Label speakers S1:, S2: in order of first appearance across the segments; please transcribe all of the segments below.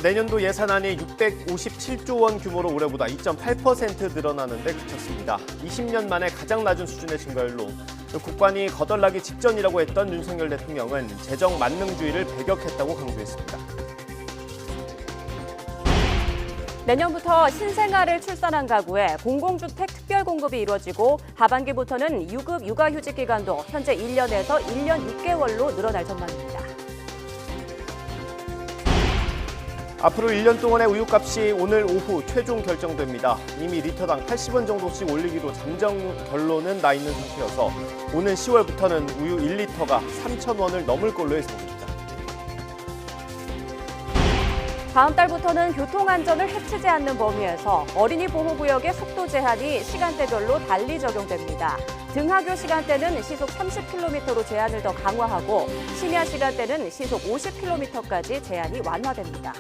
S1: 내년도 예산안이 657조 원 규모로 올해보다 2.8% 늘어나는 데 그쳤습니다. 20년 만에 가장 낮은 수준의 증가율로 국관이 거덜나기 직전이라고 했던 윤석열 대통령은 재정 만능주의를 배격했다고 강조했습니다.
S2: 내년부터 신생아를 출산한 가구에 공공주택 특별 공급이 이루어지고 하반기부터는 유급 육아휴직 기간도 현재 1년에서 1년 6개월로 늘어날 전망입니다.
S1: 앞으로 1년 동안의 우유값이 오늘 오후 최종 결정됩니다. 이미 리터당 80원 정도씩 올리기로 잠정 결론은 나 있는 상태여서 오는 10월부터는 우유 1리터가 3,000원을 넘을 걸로 예상됩니다.
S2: 다음 달부터는 교통안전을 해치지 않는 범위에서 어린이 보호구역의 속도 제한이 시간대별로 달리 적용됩니다. 등하교 시간대는 시속 30km로 제한을 더 강화하고 심야 시간대는 시속 50km까지 제한이 완화됩니다.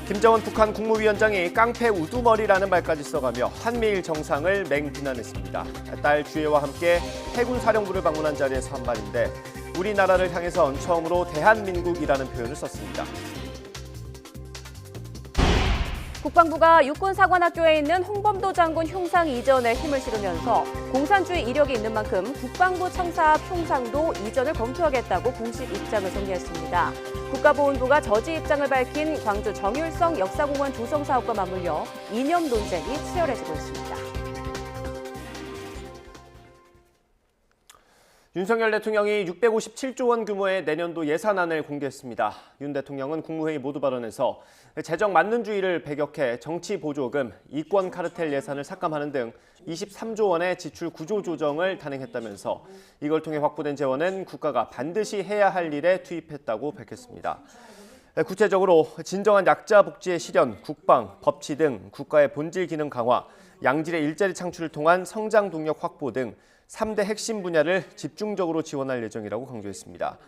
S1: 김정은 북한 국무위원장이 깡패 우두머리라는 말까지 써가며 한미일 정상을 맹비난했습니다. 딸 주혜와 함께 해군 사령부를 방문한 자리에서 한 말인데 우리나라를 향해선 처음으로 대한민국이라는 표현을 썼습니다.
S2: 국방부가 육군사관학교에 있는 홍범도 장군 흉상 이전에 힘을 실으면서 공산주의 이력이 있는 만큼 국방부 청사 앞 흉상도 이전을 검토하겠다고 공식 입장을 정리했습니다. 국가보훈부가 저지 입장을 밝힌 광주 정율성 역사공원 조성 사업과 맞물려 이념 논쟁이 치열해지고 있습니다.
S1: 윤석열 대통령이 657조 원 규모의 내년도 예산안을 공개했습니다. 윤 대통령은 국무회의 모두 발언에서 재정 만능주의를 배격해 정치 보조금, 이권 카르텔 예산을 삭감하는 등 23조 원의 지출 구조 조정을 단행했다면서 이걸 통해 확보된 재원은 국가가 반드시 해야 할 일에 투입했다고 밝혔습니다. 구체적으로 진정한 약자 복지의 실현, 국방, 법치 등 국가의 본질 기능 강화, 양질의 일자리 창출을 통한 성장 동력 확보 등 3대 핵심 분야를 집중적으로 지원할 예정이라고 강조했습니다.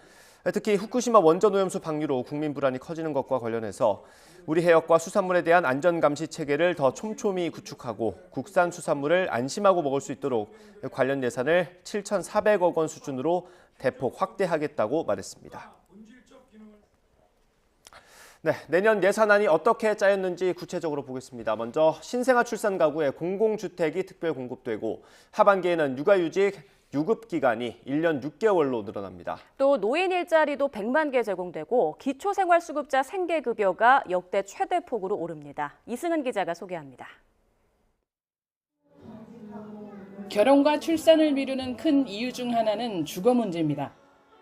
S1: 특히 후쿠시마 원전 오염수 방류로 국민 불안이 커지는 것과 관련해서 우리 해역과 수산물에 대한 안전 감시 체계를 더 촘촘히 구축하고 국산 수산물을 안심하고 먹을 수 있도록 관련 예산을 7,400억 원 수준으로 대폭 확대하겠다고 말했습니다. 네, 내년 예산안이 어떻게 짜였는지 구체적으로 보겠습니다. 먼저 신생아 출산 가구에 공공주택이 특별 공급되고 하반기에는 육아휴직 유급 기간이 1년 6개월로 늘어납니다.
S2: 또 노인 일자리도 100만 개 제공되고 기초생활수급자 생계급여가 역대 최대폭으로 오릅니다. 이승은 기자가 소개합니다.
S3: 결혼과 출산을 미루는 큰 이유 중 하나는 주거 문제입니다.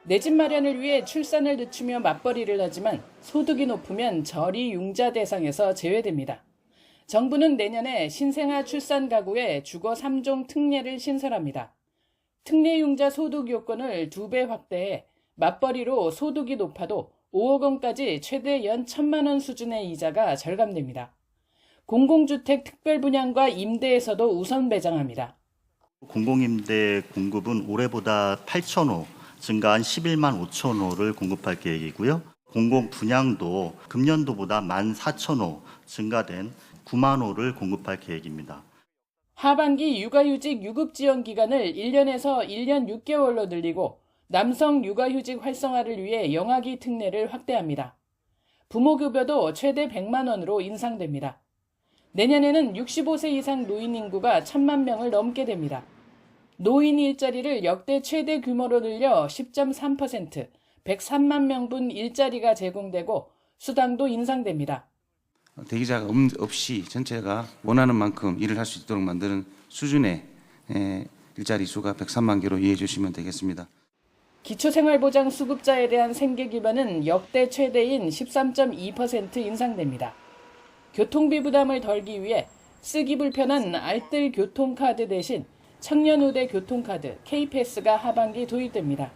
S3: 내 집 마련을 위해 출산을 늦추며 맞벌이를 하지만 소득이 높으면 저리 융자 대상에서 제외됩니다. 정부는 내년에 신생아 출산 가구에 주거 3종 특례를 신설합니다. 특례 융자 소득 요건을 2배 확대해 맞벌이로 소득이 높아도 5억 원까지 최대 연 1,000만 원 수준의 이자가 절감됩니다. 공공주택 특별 분양과 임대에서도 우선 배정합니다.
S4: 공공임대 공급은 올해보다 8,000호, 증가한 11만 5천 호를 공급할 계획이고요. 공공 분양도 금년도보다 14,000호 증가된 9만 호를 공급할 계획입니다.
S3: 하반기 육아휴직 유급 지원 기간을 1년에서 1년 6개월로 늘리고 남성 육아휴직 활성화를 위해 영아기 특례를 확대합니다. 부모급여도 최대 100만 원으로 인상됩니다. 내년에는 65세 이상 노인 인구가 1,000만 명을 넘게 됩니다. 노인 일자리를 역대 최대 규모로 늘려 10.3%, 103만 명분 일자리가 제공되고 수당도 인상됩니다.
S5: 대기자가 없이 전체가 원하는 만큼 일을 할 수 있도록 만드는 수준의 일자리 수가 103만 개로 이해해 주시면 되겠습니다.
S3: 기초생활보장 수급자에 대한 생계기반은 역대 최대인 13.2% 인상됩니다. 교통비 부담을 덜기 위해 쓰기 불편한 알뜰 교통카드 대신 청년 우대 교통카드 K패스가 하반기 도입됩니다.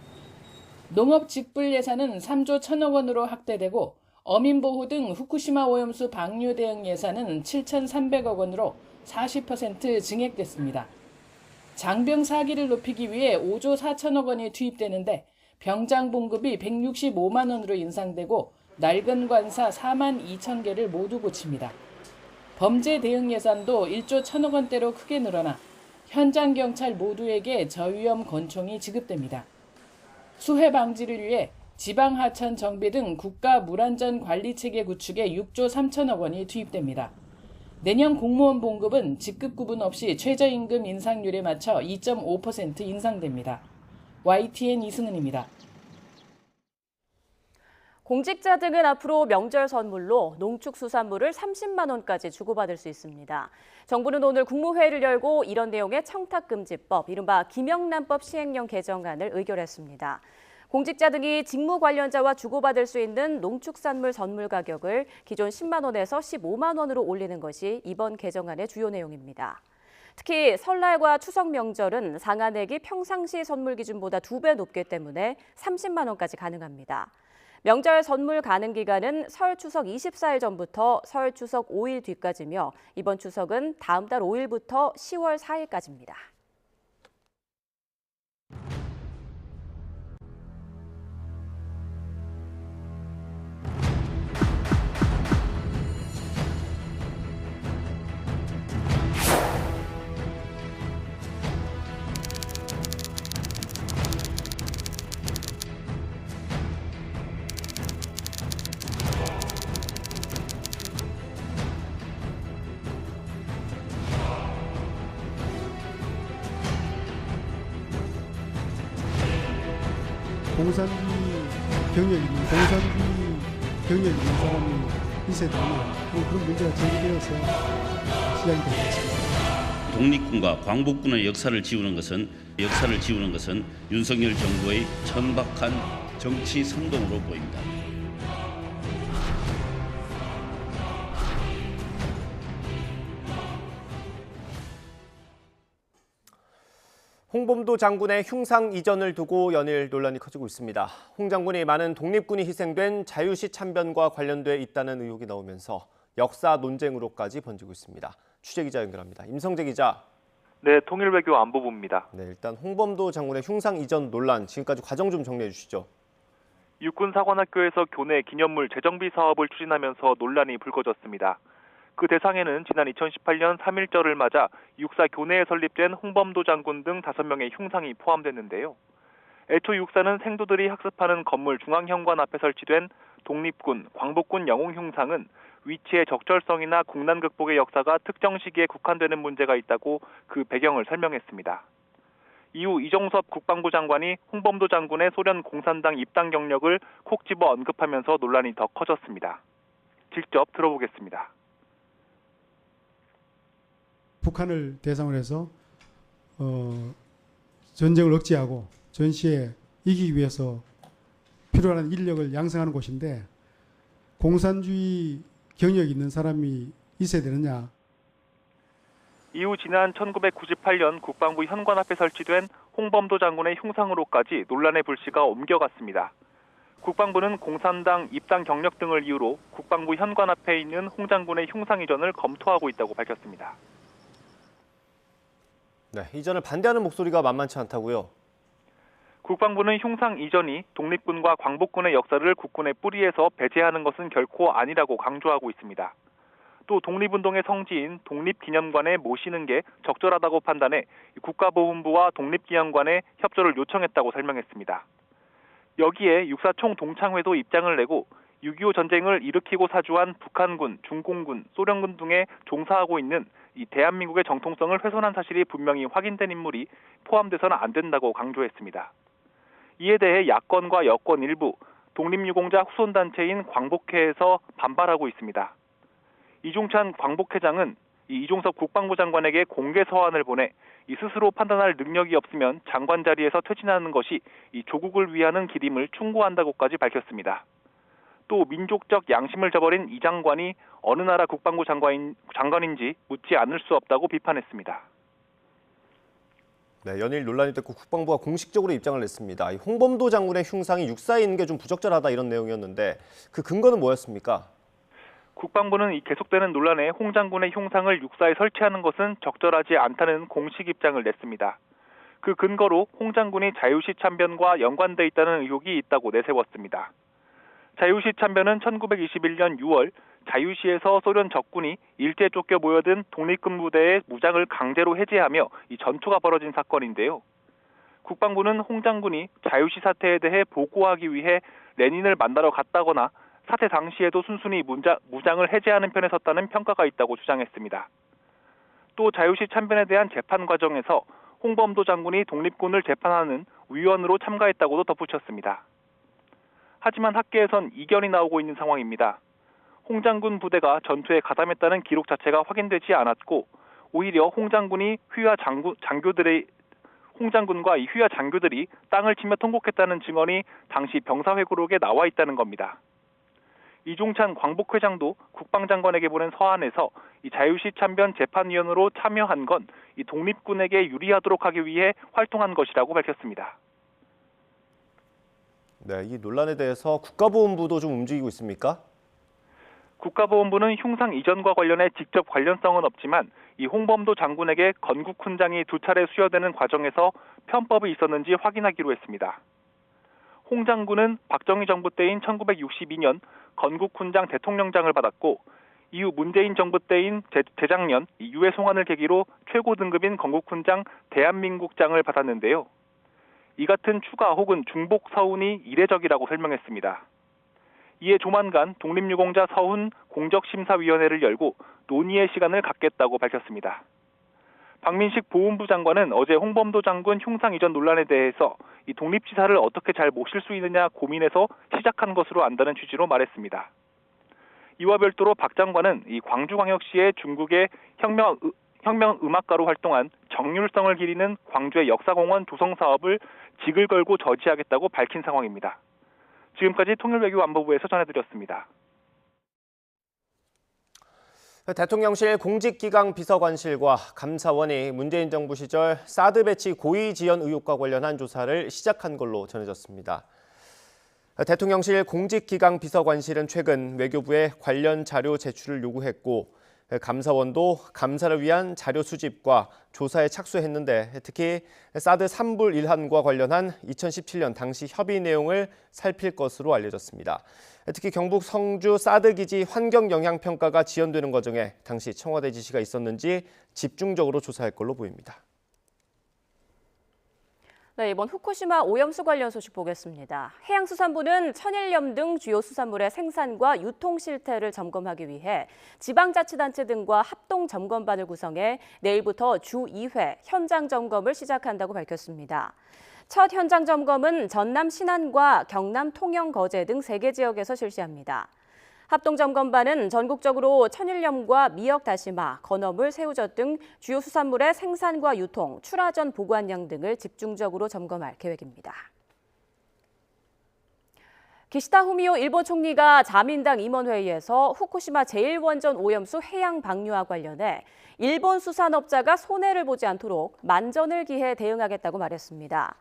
S3: 농업 직불 예산은 3조 1,000억 원으로 확대되고 어민보호 등 후쿠시마 오염수 방류 대응 예산은 7,300억 원으로 40% 증액됐습니다. 장병 사기를 높이기 위해 5조 4천억 원이 투입되는데 병장 봉급이 165만 원으로 인상되고 낡은 관사 4만 2천 개를 모두 고칩니다. 범죄 대응 예산도 1조 1,000억 원대로 크게 늘어나 현장 경찰 모두에게 저위험 권총이 지급됩니다. 수해 방지를 위해 지방하천 정비 등 국가 물안전 관리체계 구축에 6조 3천억 원이 투입됩니다. 내년 공무원 봉급은 직급 구분 없이 최저임금 인상률에 맞춰 2.5% 인상됩니다. YTN 이승은입니다.
S2: 공직자 등은 앞으로 명절 선물로 농축수산물을 30만 원까지 주고받을 수 있습니다. 정부는 오늘 국무회의를 열고 이런 내용의 청탁금지법, 이른바 김영란법 시행령 개정안을 의결했습니다. 공직자 등이 직무 관련자와 주고받을 수 있는 농축산물 선물 가격을 기존 10만 원에서 15만 원으로 올리는 것이 이번 개정안의 주요 내용입니다. 특히 설날과 추석 명절은 상한액이 평상시 선물 기준보다 2배 높기 때문에 30만 원까지 가능합니다. 명절 선물 가능 기간은 설 추석 24일 전부터 설 추석 5일 뒤까지며 이번 추석은 다음 달 5일부터 10월 4일까지입니다.
S6: 공산주의 경력이 있는 사람이 있어야 되냐 그런 문제가 제기되어서 시작이 되었습니다.
S7: 독립군과 광복군의 역사를 지우는 것은 윤석열 정부의 천박한 정치 선동으로 보입니다.
S1: 홍범도 장군의 흉상 이전을 두고 연일 논란이 커지고 있습니다. 홍 장군이 많은 독립군이 희생된 자유시 참변과 관련돼 있다는 의혹이 나오면서 역사 논쟁으로까지 번지고 있습니다. 취재기자 연결합니다. 임성재 기자.
S8: 네, 통일외교 안보부입니다.
S1: 네, 일단 홍범도 장군의 흉상 이전 논란, 지금까지 과정 좀 정리해 주시죠.
S8: 육군사관학교에서 교내 기념물 재정비 사업을 추진하면서 논란이 불거졌습니다. 그 대상에는 지난 2018년 3.1절을 맞아 육사 교내에 설립된 홍범도 장군 등 5명의 흉상이 포함됐는데요. 애초 육사는 생도들이 학습하는 건물 중앙현관 앞에 설치된 독립군, 광복군 영웅 흉상은 위치의 적절성이나 국난 극복의 역사가 특정 시기에 국한되는 문제가 있다고 그 배경을 설명했습니다. 이후 이종섭 국방부 장관이 홍범도 장군의 소련 공산당 입당 경력을 콕 집어 언급하면서 논란이 더 커졌습니다. 직접 들어보겠습니다.
S6: 북한을 대상으로 해서 전쟁을 억제하고 전시에 이기기 위해서 필요한 인력을 양성하는 곳인데 공산주의 경력이 있는 사람이 있어야 되느냐.
S8: 이후 지난 1998년 국방부 현관 앞에 설치된 홍범도 장군의 흉상으로까지 논란의 불씨가 옮겨갔습니다. 국방부는 공산당 입당 경력 등을 이유로 국방부 현관 앞에 있는 홍 장군의 흉상 이전을 검토하고 있다고 밝혔습니다.
S1: 네, 이전을 반대하는 목소리가 만만치 않다고요?
S8: 국방부는 흉상 이전이 독립군과 광복군의 역사를 국군의 뿌리에서 배제하는 것은 결코 아니라고 강조하고 있습니다. 또 독립운동의 성지인 독립기념관에 모시는 게 적절하다고 판단해 국가보훈부와 독립기념관에 협조를 요청했다고 설명했습니다. 여기에 육사총 동창회도 입장을 내고 6.25 전쟁을 일으키고 사주한 북한군, 중공군, 소련군 등에 종사하고 있는 이 대한민국의 정통성을 훼손한 사실이 분명히 확인된 인물이 포함돼서는 안 된다고 강조했습니다. 이에 대해 야권과 여권 일부, 독립유공자 후손단체인 광복회에서 반발하고 있습니다. 이종찬 광복회장은 이종섭 국방부 장관에게 공개 서한을 보내 스스로 판단할 능력이 없으면 장관 자리에서 퇴진하는 것이 조국을 위하는 길임을 충고한다고까지 밝혔습니다. 또 민족적 양심을 저버린 이 장관이 어느 나라 국방부 장관인지 묻지 않을 수 없다고 비판했습니다.
S1: 네, 연일 논란이 됐고 국방부가 공식적으로 입장을 냈습니다. 이 홍범도 장군의 흉상이 육사에 있는 게 좀 부적절하다 이런 내용이었는데 그 근거는 뭐였습니까?
S8: 국방부는 이 계속되는 논란에 홍 장군의 흉상을 육사에 설치하는 것은 적절하지 않다는 공식 입장을 냈습니다. 그 근거로 홍 장군이 자유시 참변과 연관돼 있다는 의혹이 있다고 내세웠습니다. 자유시 참변은 1921년 6월 자유시에서 소련 적군이 일제 쫓겨 모여든 독립군 부대의 무장을 강제로 해제하며 이 전투가 벌어진 사건인데요. 국방부는 홍 장군이 자유시 사태에 대해 보고하기 위해 레닌을 만나러 갔다거나 사태 당시에도 순순히 무장을 해제하는 편에 섰다는 평가가 있다고 주장했습니다. 또 자유시 참변에 대한 재판 과정에서 홍범도 장군이 독립군을 재판하는 위원으로 참가했다고도 덧붙였습니다. 하지만 학계에선 이견이 나오고 있는 상황입니다. 홍 장군 부대가 전투에 가담했다는 기록 자체가 확인되지 않았고 오히려 홍 장군과 이 휘하 장교들이 땅을 치며 통곡했다는 증언이 당시 병사회고록에 나와 있다는 겁니다. 이종찬 광복회장도 국방장관에게 보낸 서한에서 이 자유시 참변 재판위원으로 참여한 건 이 독립군에게 유리하도록 하기 위해 활동한 것이라고 밝혔습니다.
S1: 네, 이 논란에 대해서 국가보훈부도 좀 움직이고 있습니까?
S8: 국가보훈부는 흉상 이전과 관련해 직접 관련성은 없지만 이 홍범도 장군에게 건국훈장이 2차례 수여되는 과정에서 편법이 있었는지 확인하기로 했습니다. 홍 장군은 박정희 정부 때인 1962년 건국훈장 대통령장을 받았고 이후 문재인 정부 때인 재작년 유해 송환을 계기로 최고 등급인 건국훈장 대한민국장을 받았는데요. 이 같은 추가 혹은 중복 서훈이 이례적이라고 설명했습니다. 이에 조만간 독립유공자 서훈 공적심사위원회를 열고 논의의 시간을 갖겠다고 밝혔습니다. 박민식 보훈부 장관은 어제 홍범도 장군 흉상 이전 논란에 대해서 이 독립지사를 어떻게 잘 모실 수 있느냐 고민해서 시작한 것으로 안다는 취지로 말했습니다. 이와 별도로 박 장관은 이 광주광역시의 중국의 혁명 음악가로 활동한 정률성을 기리는 광주의 역사공원 조성 사업을 직을 걸고 저지하겠다고 밝힌 상황입니다. 지금까지 통일외교안보부에서 전해드렸습니다.
S1: 대통령실 공직기강 비서관실과 감사원이 문재인 정부 시절 사드 배치 고의 지연 의혹과 관련한 조사를 시작한 걸로 전해졌습니다. 대통령실 공직기강 비서관실은 최근 외교부에 관련 자료 제출을 요구했고 감사원도 감사를 위한 자료 수집과 조사에 착수했는데 특히 사드 3불 1한과 관련한 2017년 당시 협의 내용을 살필 것으로 알려졌습니다. 특히 경북 성주 사드 기지 환경 영향 평가가 지연되는 과정에 당시 청와대 지시가 있었는지 집중적으로 조사할 걸로 보입니다.
S2: 네, 이번 후쿠시마 오염수 관련 소식 보겠습니다. 해양수산부는 천일염 등 주요 수산물의 생산과 유통 실태를 점검하기 위해 지방자치단체 등과 합동점검반을 구성해 내일부터 주 2회 현장 점검을 시작한다고 밝혔습니다. 첫 현장 점검은 전남 신안과 경남 통영 거제 등 3개 지역에서 실시합니다. 합동점검반은 전국적으로 천일염과 미역 다시마, 건어물, 새우젓 등 주요 수산물의 생산과 유통, 출하전 보관량 등을 집중적으로 점검할 계획입니다. 기시다 후미오 일본 총리가 자민당 임원회의에서 후쿠시마 제1원전 오염수 해양 방류와 관련해 일본 수산업자가 손해를 보지 않도록 만전을 기해 대응하겠다고 말했습니다.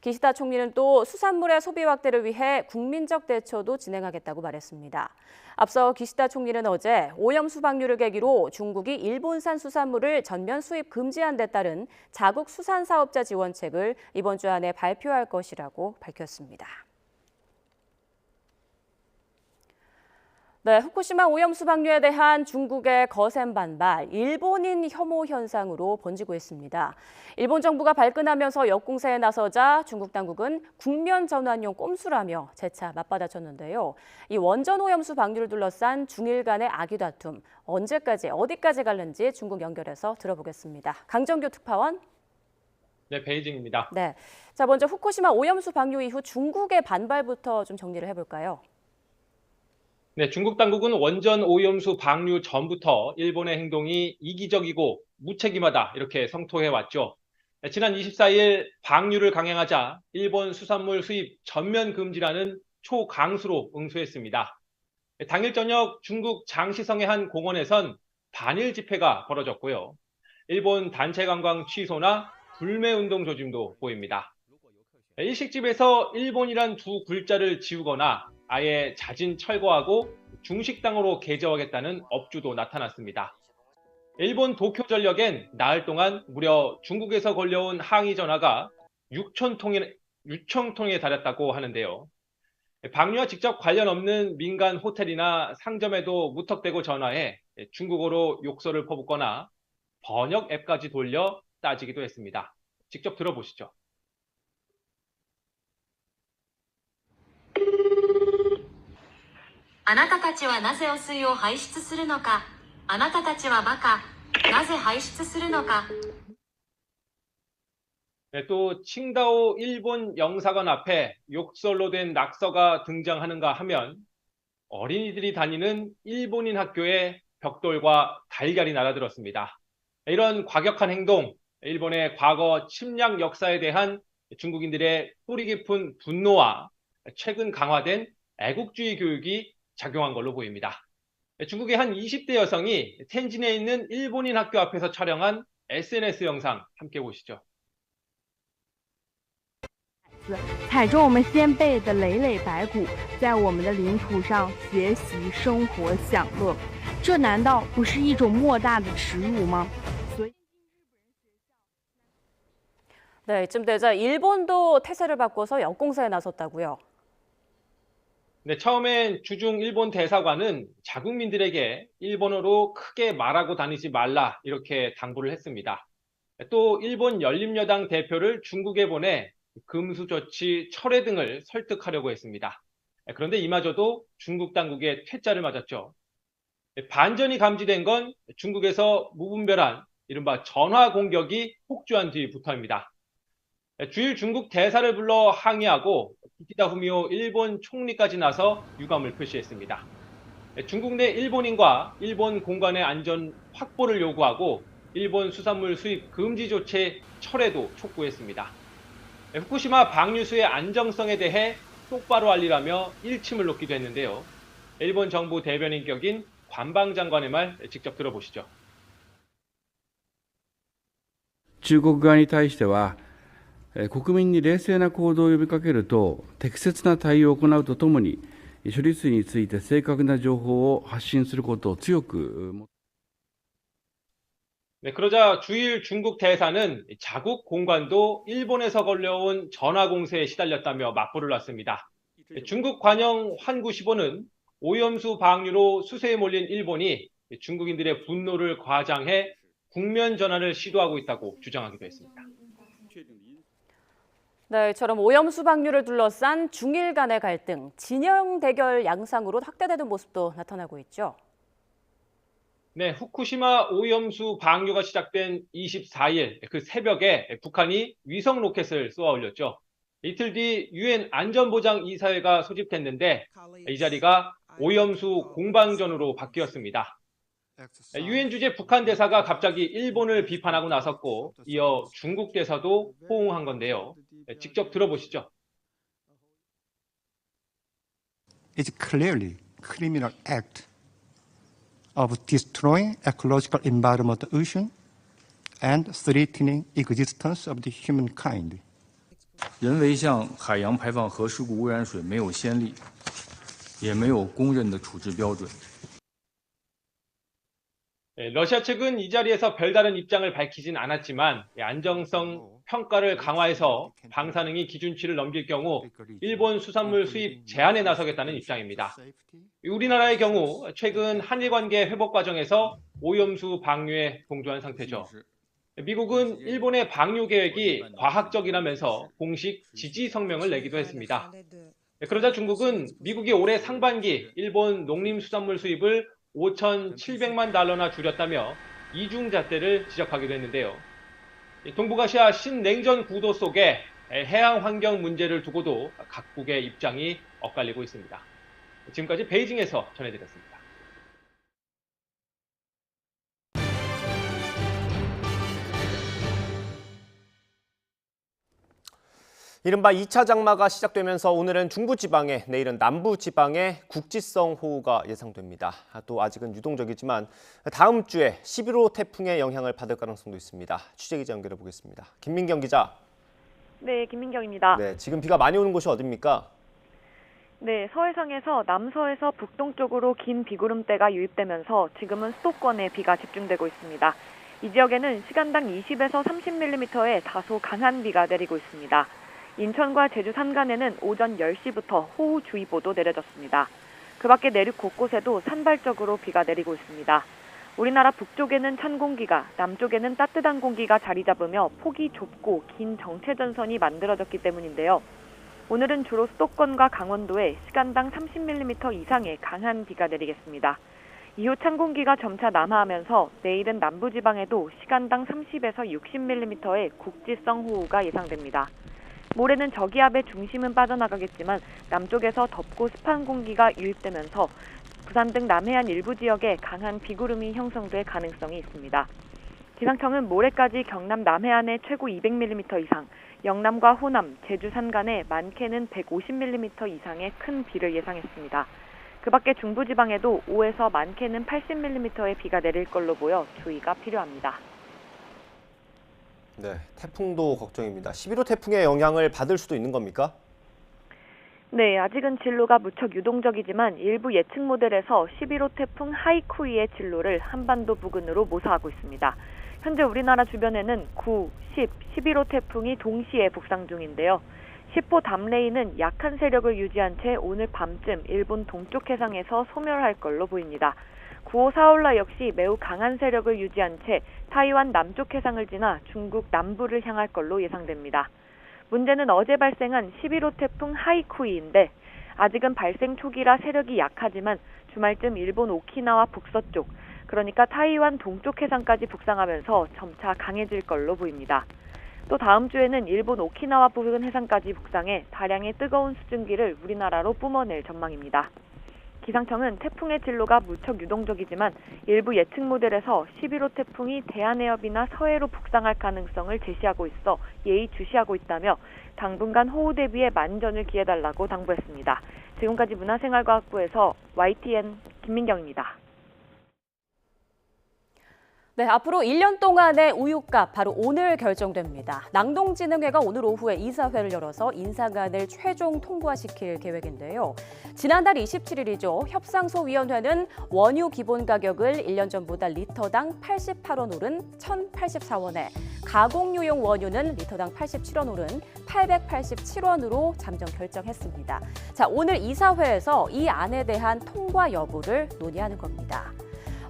S2: 기시다 총리는 또 수산물의 소비 확대를 위해 국민적 대처도 진행하겠다고 말했습니다. 앞서 기시다 총리는 어제 오염수 방류를 계기로 중국이 일본산 수산물을 전면 수입 금지한 데 따른 자국 수산사업자 지원책을 이번 주 안에 발표할 것이라고 밝혔습니다. 네, 후쿠시마 오염수 방류에 대한 중국의 거센 반발, 일본인 혐오 현상으로 번지고 있습니다. 일본 정부가 발끈하면서 역공세에 나서자 중국 당국은 국면 전환용 꼼수라며 재차 맞받아쳤는데요. 이 원전 오염수 방류를 둘러싼 중일 간의 악의 다툼, 언제까지 어디까지 갈는지 중국 연결해서 들어보겠습니다. 강정규 특파원.
S9: 네, 베이징입니다.
S2: 네, 자 먼저 후쿠시마 오염수 방류 이후 중국의 반발부터 좀 정리를 해볼까요?
S9: 네, 중국 당국은 원전 오염수 방류 전부터 일본의 행동이 이기적이고 무책임하다 이렇게 성토해왔죠. 지난 24일 방류를 강행하자 일본 수산물 수입 전면 금지라는 초강수로 응수했습니다. 당일 저녁 중국 장시성의 한 공원에선 반일 집회가 벌어졌고요. 일본 단체 관광 취소나 불매운동 조짐도 보입니다. 일식집에서 일본이란 두 글자를 지우거나 아예 자진 철거하고 중식당으로 개조하겠다는 업주도 나타났습니다. 일본 도쿄전력엔 나흘 동안 무려 중국에서 걸려온 항의 전화가 6,000통에 달했다고 하는데요. 방류와 직접 관련 없는 민간 호텔이나 상점에도 무턱대고 전화해 중국어로 욕설을 퍼붓거나 번역 앱까지 돌려 따지기도 했습니다. 직접 들어보시죠.
S10: あなたたちはなぜ汚水を排出するのか。あなたたちはバカ。なぜ排出するのか。
S9: 또 칭다오 일본 영사관 앞에 욕설로 된 낙서가 등장하는가 하면 어린이들이 다니는 일본인 학교에 벽돌과 달걀이 날아들었습니다. 이런 과격한 행동, 일본의 과거 침략 역사에 대한 중국인들의 뿌리 깊은 분노와 최근 강화된 애국주의 교육이 작용한 걸로 보입니다. 중국의 한 20대 여성이 텐진에 있는 일본인 학교 앞에서 촬영한 SNS 영상 함께 보시죠.
S11: 踩着我们先辈的累累白骨，在我们的领土上学习、生活、享乐，这难道不是一种莫大的耻辱吗？
S2: 네, 이쯤 되자 일본도 태세를 바꿔서 역공사에 나섰다고요.
S9: 네, 처음엔 주중 일본 대사관은 자국민들에게 일본어로 크게 말하고 다니지 말라 이렇게 당부를 했습니다. 또 일본 열린여당 대표를 중국에 보내 금수저치 철회 등을 설득하려고 했습니다. 그런데 이마저도 중국 당국의 퇴짜를 맞았죠. 반전이 감지된 건 중국에서 무분별한 이른바 전화 공격이 폭주한 뒤부터입니다. 주일 중국 대사를 불러 항의하고 기시다 후미오 일본 총리까지 나서 유감을 표시했습니다. 중국 내 일본인과 일본 공간의 안전 확보를 요구하고 일본 수산물 수입 금지 조치 철회도 촉구했습니다. 후쿠시마 방류수의 안정성에 대해 똑바로 알리라며 일침을 놓기도 했는데요. 일본 정부 대변인 격인 관방장관의 말 직접 들어보시죠.
S12: 中国側に対しては、国民に冷静な行動を呼びかけると、適切な対応を行うとともに、処理水について正確な情報を発信することを強く。
S9: 네, 그러자 주일 중국 대사는 자국 공관도 일본에서 걸려온 전화 공세에 시달렸다며 맞불을 놨습니다. 중국 관영 환구시보는 오염수 방류로 수세에 몰린 일본이 중국인들의 분노를 과장해 국면 전환을 시도하고 있다고 주장하기도 했습니다.
S2: 네, 이처럼 오염수 방류를 둘러싼 중일 간의 갈등, 진영 대결 양상으로 확대되는 모습도 나타나고 있죠.
S9: 네, 후쿠시마 오염수 방류가 시작된 24일 그 새벽에 북한이 위성 로켓을 쏘아 올렸죠. 이틀 뒤 유엔 안전보장이사회가 소집됐는데 이 자리가 오염수 공방전으로 바뀌었습니다. 유엔 주재 북한 대사가 갑자기 일본을 비판하고 나섰고 이어 중국 대사도 호응한 건데요. 직접 들어보시죠.
S13: It's clearly criminal act of destroying ecological environment of the ocean and threatening existence of the humankind.
S14: 人为向海洋排放核事故污染水没有先例，也没有公认的处置标准。
S9: 러시아 측은 이 자리에서 별다른 입장을 밝히진 않았지만 안정성 평가를 강화해서 방사능이 기준치를 넘길 경우 일본 수산물 수입 제한에 나서겠다는 입장입니다. 우리나라의 경우 최근 한일 관계 회복 과정에서 오염수 방류에 동조한 상태죠. 미국은 일본의 방류 계획이 과학적이라면서 공식 지지 성명을 내기도 했습니다. 그러자 중국은 미국이 올해 상반기 일본 농림수산물 수입을 5,700만 달러나 줄였다며 이중잣대를 지적하기도 했는데요. 동북아시아 신냉전 구도 속에 해양 환경 문제를 두고도 각국의 입장이 엇갈리고 있습니다. 지금까지 베이징에서 전해드렸습니다.
S1: 이른바 2차 장마가 시작되면서 오늘은 중부지방에, 내일은 남부지방에 국지성 호우가 예상됩니다. 또 아직은 유동적이지만 다음 주에 11호 태풍의 영향을 받을 가능성도 있습니다. 취재기자 연결해 보겠습니다. 김민경 기자.
S15: 네, 김민경입니다.
S1: 네, 지금 비가 많이 오는 곳이 어디입니까?
S15: 네, 서해상에서 남서에서 북동쪽으로 긴 비구름대가 유입되면서 지금은 수도권에 비가 집중되고 있습니다. 이 지역에는 시간당 20에서 30mm의 다소 강한 비가 내리고 있습니다. 인천과 제주 산간에는 오전 10시부터 호우주의보도 내려졌습니다. 그 밖에 내륙 곳곳에도 산발적으로 비가 내리고 있습니다. 우리나라 북쪽에는 찬 공기가, 남쪽에는 따뜻한 공기가 자리 잡으며 폭이 좁고 긴 정체전선이 만들어졌기 때문인데요. 오늘은 주로 수도권과 강원도에 시간당 30mm 이상의 강한 비가 내리겠습니다. 이후 찬 공기가 점차 남하하면서 내일은 남부지방에도 시간당 30에서 60mm의 국지성 호우가 예상됩니다. 모레는 저기압의 중심은 빠져나가겠지만 남쪽에서 덥고 습한 공기가 유입되면서 부산 등 남해안 일부 지역에 강한 비구름이 형성될 가능성이 있습니다. 기상청은 모레까지 경남 남해안에 최고 200mm 이상, 영남과 호남, 제주 산간에 많게는 150mm 이상의 큰 비를 예상했습니다. 그 밖에 중부지방에도 5에서 많게는 80mm의 비가 내릴 걸로 보여 주의가 필요합니다.
S1: 네, 태풍도 걱정입니다. 11호 태풍의 영향을 받을 수도 있는 겁니까?
S15: 네, 아직은 진로가 무척 유동적이지만 일부 예측 모델에서 11호 태풍 하이쿠이의 진로를 한반도 부근으로 모사하고 있습니다. 현재 우리나라 주변에는 9, 10, 11호 태풍이 동시에 북상 중인데요. 10호 담레이는 약한 세력을 유지한 채 오늘 밤쯤 일본 동쪽 해상에서 소멸할 걸로 보입니다. 9호 사올라 역시 매우 강한 세력을 유지한 채 타이완 남쪽 해상을 지나 중국 남부를 향할 걸로 예상됩니다. 문제는 어제 발생한 11호 태풍 하이쿠이인데 아직은 발생 초기라 세력이 약하지만 주말쯤 일본 오키나와 북서쪽, 그러니까 타이완 동쪽 해상까지 북상하면서 점차 강해질 걸로 보입니다. 또 다음 주에는 일본 오키나와 부근 해상까지 북상해 다량의 뜨거운 수증기를 우리나라로 뿜어낼 전망입니다. 기상청은 태풍의 진로가 무척 유동적이지만 일부 예측 모델에서 11호 태풍이 대한해협이나 서해로 북상할 가능성을 제시하고 있어 예의주시하고 있다며 당분간 호우 대비에 만전을 기해달라고 당부했습니다. 지금까지 문화생활과학부에서 YTN 김민경입니다.
S2: 네, 앞으로 1년 동안의 우유값 바로 오늘 결정됩니다. 낭동진흥회가 오늘 오후에 이사회를 열어서 인상안을 최종 통과시킬 계획인데요. 지난달 27일이죠. 협상소위원회는 원유 기본 가격을 1년 전보다 리터당 88원 오른 1,084원에 가공유용 원유는 리터당 87원 오른 887원으로 잠정 결정했습니다. 자, 오늘 이사회에서 이 안에 대한 통과 여부를 논의하는 겁니다.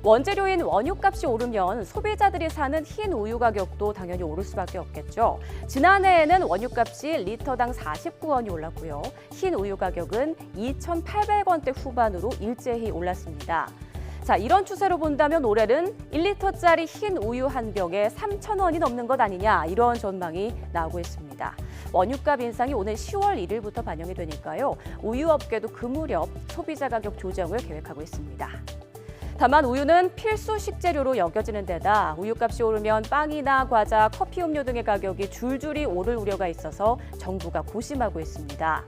S2: 원재료인 원유값이 오르면 소비자들이 사는 흰 우유 가격도 당연히 오를 수밖에 없겠죠. 지난해에는 원유값이 리터당 49원이 올랐고요. 흰 우유 가격은 2,800원대 후반으로 일제히 올랐습니다. 자, 이런 추세로 본다면 올해는 1리터짜리 흰 우유 한 병에 3,000원이 넘는 것 아니냐, 이런 전망이 나오고 있습니다. 원유값 인상이 오는 10월 1일부터 반영이 되니까요. 우유업계도 그 무렵 소비자 가격 조정을 계획하고 있습니다. 다만 우유는 필수 식재료로 여겨지는 데다 우유값이 오르면 빵이나 과자, 커피 음료 등의 가격이 줄줄이 오를 우려가 있어서 정부가 고심하고 있습니다.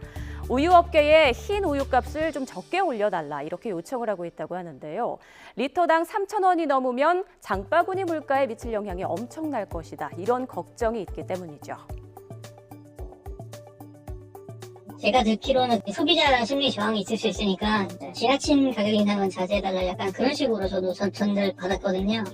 S2: 우유업계에 흰 우유값을 좀 적게 올려달라 이렇게 요청을 하고 있다고 하는데요. 리터당 3,000원이 넘으면 장바구니 물가에 미칠 영향이 엄청날 것이다. 이런 걱정이 있기 때문이죠.
S16: 제가 듣기로는 소비자 심리 저항이 있을 수 있으니까 지나친 가격 인상은 자제해달라 약간 그런 식으로 저도 전달 받았거든요.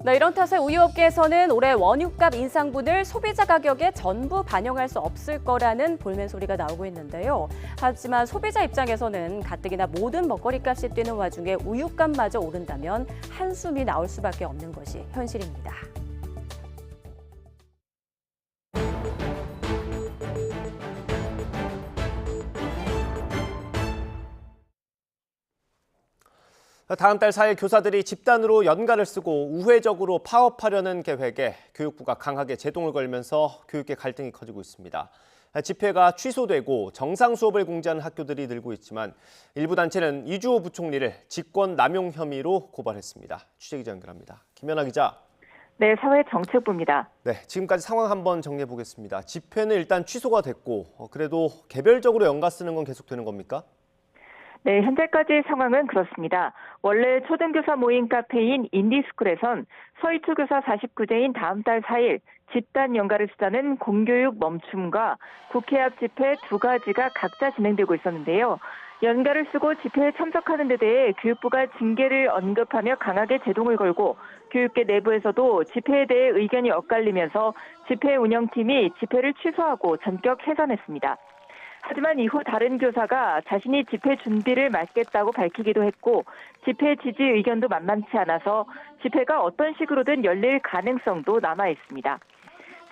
S2: 네, 이런 탓에 우유업계에서는 올해 원유값 인상분을 소비자 가격에 전부 반영할 수 없을 거라는 볼멘 소리가 나오고 있는데요. 하지만 소비자 입장에서는 가뜩이나 모든 먹거리값이 뛰는 와중에 우유값마저 오른다면 한숨이 나올 수밖에 없는 것이 현실입니다.
S1: 다음 달 4일 교사들이 집단으로 연가를 쓰고 우회적으로 파업하려는 계획에 교육부가 강하게 제동을 걸면서 교육계 갈등이 커지고 있습니다. 집회가 취소되고 정상 수업을 공지하는 학교들이 늘고 있지만 일부 단체는 이주호 부총리를 직권 남용 혐의로 고발했습니다. 취재기자 연결합니다. 김연아 기자.
S17: 네, 사회정책부입니다.
S1: 네, 지금까지 상황 한번 정리해 보겠습니다. 집회는 일단 취소가 됐고 그래도 개별적으로 연가 쓰는 건 계속되는 겁니까?
S17: 네, 현재까지 상황은 그렇습니다. 원래 초등교사 모임 카페인 인디스쿨에선 서희초 교사 49제인 다음 달 4일 집단 연가를 쓰자는 공교육 멈춤과 국회 앞 집회 두 가지가 각자 진행되고 있었는데요. 연가를 쓰고 집회에 참석하는 데 대해 교육부가 징계를 언급하며 강하게 제동을 걸고 교육계 내부에서도 집회에 대해 의견이 엇갈리면서 집회 운영팀이 집회를 취소하고 전격 해산했습니다. 하지만 이후 다른 교사가 자신이 집회 준비를 맡겠다고 밝히기도 했고 집회 지지 의견도 만만치 않아서 집회가 어떤 식으로든 열릴 가능성도 남아 있습니다.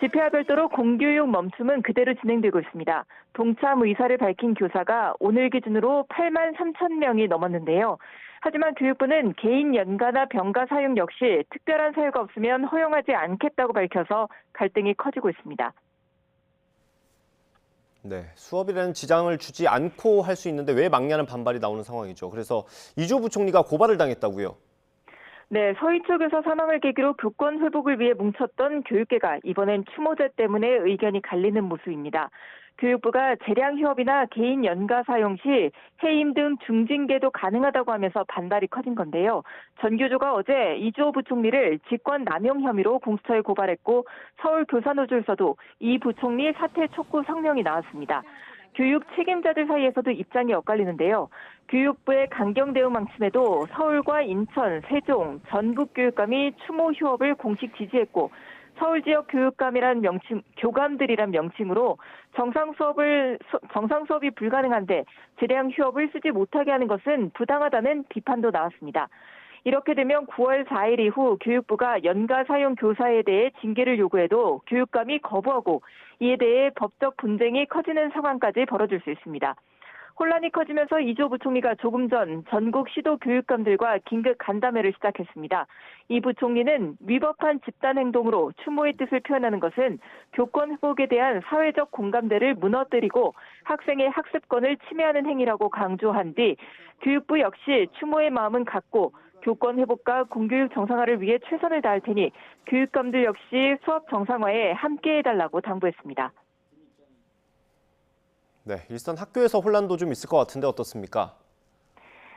S17: 집회와 별도로 공교육 멈춤은 그대로 진행되고 있습니다. 동참 의사를 밝힌 교사가 오늘 기준으로 8만 3천 명이 넘었는데요. 하지만 교육부는 개인 연가나 병가 사용 역시 특별한 사유가 없으면 허용하지 않겠다고 밝혀서 갈등이 커지고 있습니다.
S1: 네, 수업이라는 지장을 주지 않고 할 수 있는데 왜 막냐는 반발이 나오는 상황이죠. 그래서 이주호 부총리가 고발을 당했다고요.
S17: 네, 서희초 교사 사망을 계기로 교권 회복을 위해 뭉쳤던 교육계가 이번엔 추모제 때문에 의견이 갈리는 모습입니다. 교육부가 재량 휴업이나 개인 연가 사용 시 해임 등 중징계도 가능하다고 하면서 반발이 커진 건데요. 전교조가 어제 이주호 부총리를 직권 남용 혐의로 공수처에 고발했고 서울교사노조에서도 이 부총리 사퇴 촉구 성명이 나왔습니다. 교육 책임자들 사이에서도 입장이 엇갈리는데요. 교육부의 강경 대응 망침에도 서울과 인천, 세종, 전북 교육감이 추모 휴업을 공식 지지했고 서울 지역 교감들이란 명칭으로 정상 수업이 불가능한데 재량 휴업을 쓰지 못하게 하는 것은 부당하다는 비판도 나왔습니다. 이렇게 되면 9월 4일 이후 교육부가 연가 사용 교사에 대해 징계를 요구해도 교육감이 거부하고 이에 대해 법적 분쟁이 커지는 상황까지 벌어질 수 있습니다. 혼란이 커지면서 이주호 부총리가 조금 전 전국 시도 교육감들과 긴급 간담회를 시작했습니다. 이 부총리는 위법한 집단 행동으로 추모의 뜻을 표현하는 것은 교권 회복에 대한 사회적 공감대를 무너뜨리고 학생의 학습권을 침해하는 행위라고 강조한 뒤 교육부 역시 추모의 마음은 같고 교권 회복과 공교육 정상화를 위해 최선을 다할 테니 교육감들 역시 수업 정상화에 함께해달라고 당부했습니다.
S1: 네, 일선 학교에서 혼란도 좀 있을 것 같은데 어떻습니까?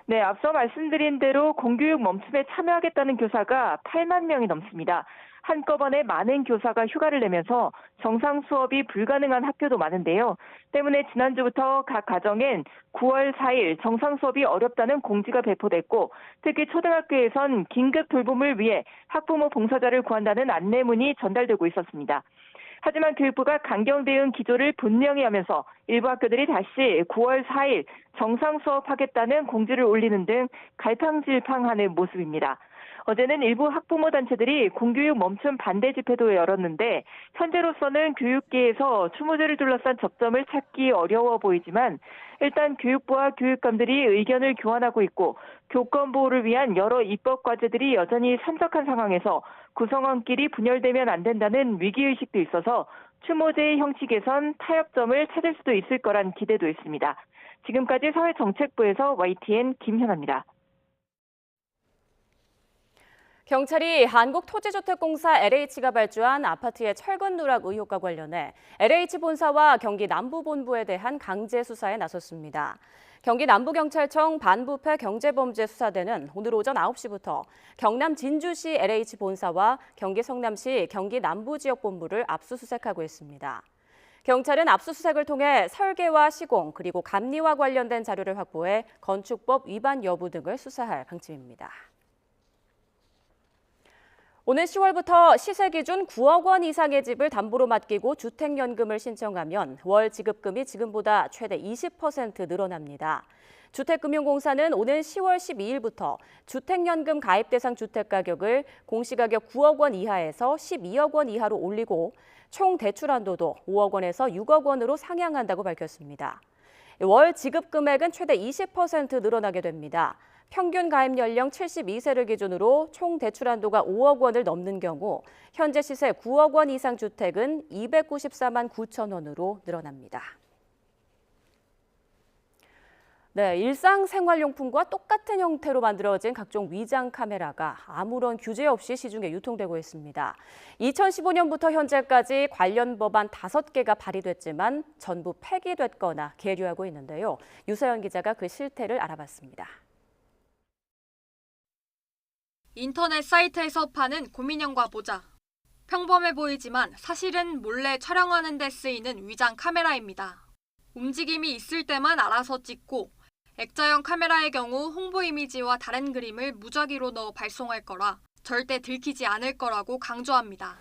S17: 네, 앞서 말씀드린 대로 공교육 멈춤에 참여하겠다는 교사가 8만 명이 넘습니다. 한꺼번에 많은 교사가 휴가를 내면서 정상 수업이 불가능한 학교도 많은데요. 때문에 지난주부터 각 가정엔 9월 4일 정상 수업이 어렵다는 공지가 배포됐고 특히 초등학교에선 긴급 돌봄을 위해 학부모 봉사자를 구한다는 안내문이 전달되고 있었습니다. 하지만 교육부가 강경 대응 기조를 분명히 하면서 일부 학교들이 다시 9월 4일 정상 수업하겠다는 공지를 올리는 등 갈팡질팡하는 모습입니다. 어제는 일부 학부모 단체들이 공교육 멈춤 반대 집회도 열었는데 현재로서는 교육계에서 추모제를 둘러싼 접점을 찾기 어려워 보이지만 일단 교육부와 교육감들이 의견을 교환하고 있고 교권 보호를 위한 여러 입법 과제들이 여전히 산적한 상황에서 구성원끼리 분열되면 안 된다는 위기의식도 있어서 추모제의 형식에선 타협점을 찾을 수도 있을 거란 기대도 있습니다. 지금까지 사회정책부에서 YTN 김현아입니다.
S2: 경찰이 한국토지주택공사 LH가 발주한 아파트의 철근 누락 의혹과 관련해 LH 본사와 경기 남부본부에 대한 강제 수사에 나섰습니다. 경기 남부경찰청 반부패 경제범죄수사대는 오늘 오전 9시부터 경남 진주시 LH 본사와 경기 성남시 경기 남부지역본부를 압수수색하고 있습니다. 경찰은 압수수색을 통해 설계와 시공 그리고 감리와 관련된 자료를 확보해 건축법 위반 여부 등을 수사할 방침입니다. 오는 10월부터 시세 기준 9억 원 이상의 집을 담보로 맡기고 주택연금을 신청하면 월 지급금이 지금보다 최대 20% 늘어납니다. 주택금융공사는 오는 10월 12일부터 주택연금 가입 대상 주택가격을 공시가격 9억 원 이하에서 12억 원 이하로 올리고 총 대출 한도도 5억 원에서 6억 원으로 상향한다고 밝혔습니다. 월 지급 금액은 최대 20% 늘어나게 됩니다. 평균 가입 연령 72세를 기준으로 총 대출 한도가 5억 원을 넘는 경우 현재 시세 9억 원 이상 주택은 294만 9천 원으로 늘어납니다. 네, 일상생활용품과 똑같은 형태로 만들어진 각종 위장 카메라가 아무런 규제 없이 시중에 유통되고 있습니다. 2015년부터 현재까지 관련 법안 5개가 발의됐지만 전부 폐기됐거나 계류하고 있는데요. 유서연 기자가 그 실태를 알아봤습니다.
S18: 인터넷 사이트에서 파는 고민형과 모자. 평범해 보이지만 사실은 몰래 촬영하는 데 쓰이는 위장 카메라입니다. 움직임이 있을 때만 알아서 찍고 액자형 카메라의 경우 홍보 이미지와 다른 그림을 무작위로 넣어 발송할 거라 절대 들키지 않을 거라고 강조합니다.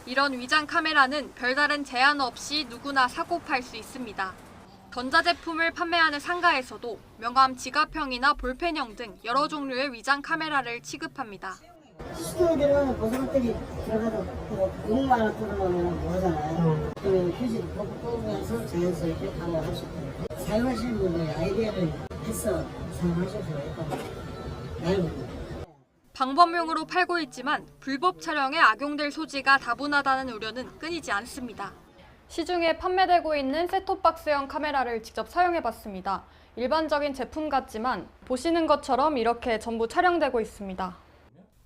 S18: 이런 위장 카메라는 별다른 제한 없이 누구나 사고 팔 수 있습니다. 전자제품을 판매하는 상가에서도 명함 지갑형이나 볼펜형 등 여러 종류의 위장 카메라를 취급합니다.
S16: 시중들은 보조것들이 들어가도 욕만 뚫어놓으면 뭐 하잖아요. 그 휴지 뽑으면서 자연스럽게 방어할 수 있고 사용하시는 분들이 아이디어를 해서 사용하셔서 알고
S18: 방범용으로 팔고 있지만 불법 촬영에 악용될 소지가 다분하다는 우려는 끊이지 않습니다. 시중에 판매되고 있는 셋톱박스형 카메라를 직접 사용해봤습니다. 일반적인 제품 같지만 보시는 것처럼 이렇게 전부 촬영되고 있습니다.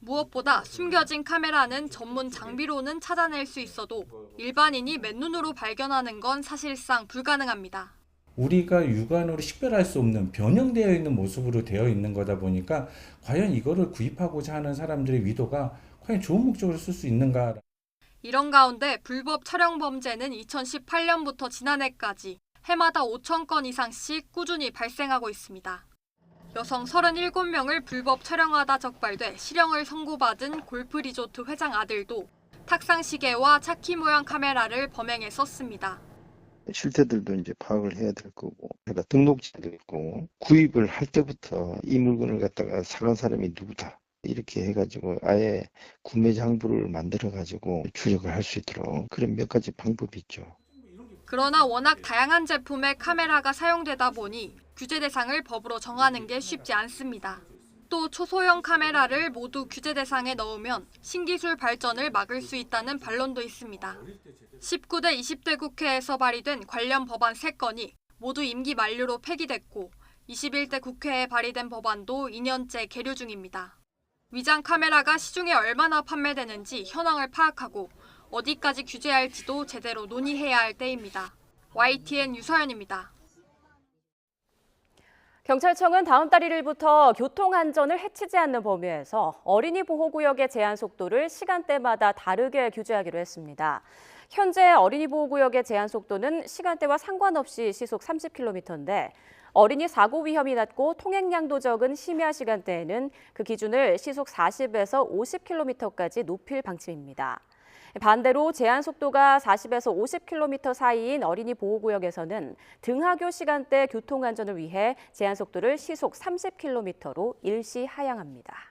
S18: 무엇보다 숨겨진 카메라는 전문 장비로는 찾아낼 수 있어도 일반인이 맨눈으로 발견하는 건 사실상 불가능합니다.
S19: 우리가 육안으로 식별할 수 없는 변형되어 있는 모습으로 되어 있는 거다 보니까 과연 이거를 구입하고자 하는 사람들의 위도가 과연 좋은 목적으로 쓸 수 있는가.
S18: 이런 가운데 불법 촬영 범죄는 2018년부터 지난해까지 해마다 5,000건 이상씩 꾸준히 발생하고 있습니다. 여성 37명을 불법 촬영하다 적발돼 실형을 선고받은 골프 리조트 회장 아들도 탁상 시계와 차키 모양 카메라를 범행에 썼습니다.
S20: 실태들도 이제 파악을 해야 될 거고, 그러니까 등록증도 있고, 구입을 할 때부터 이 물건을 갖다가 사간 사람이 누구다. 이렇게 해가지고 아예 구매 장부를 만들어가지고 추적을 할 수 있도록 그런 몇 가지 방법이 있죠.
S18: 그러나 워낙 다양한 제품의 카메라가 사용되다 보니 규제 대상을 법으로 정하는 게 쉽지 않습니다. 또 초소형 카메라를 모두 규제 대상에 넣으면 신기술 발전을 막을 수 있다는 반론도 있습니다. 19대 20대 국회에서 발의된 관련 법안 3건이 모두 임기 만료로 폐기됐고 21대 국회에 발의된 법안도 2년째 계류 중입니다. 위장 카메라가 시중에 얼마나 판매되는지 현황을 파악하고 어디까지 규제할지도 제대로 논의해야 할 때입니다. YTN 유서연입니다.
S2: 경찰청은 다음 달 1일부터 교통안전을 해치지 않는 범위에서 어린이 보호구역의 제한 속도를 시간대마다 다르게 규제하기로 했습니다. 현재 어린이 보호구역의 제한 속도는 시간대와 상관없이 시속 30km인데 어린이 사고 위험이 낮고 통행량도 적은 심야 시간대에는 그 기준을 시속 40에서 50km까지 높일 방침입니다. 반대로 제한 속도가 40에서 50km 사이인 어린이 보호구역에서는 등하교 시간대 교통안전을 위해 제한 속도를 시속 30km로 일시 하향합니다.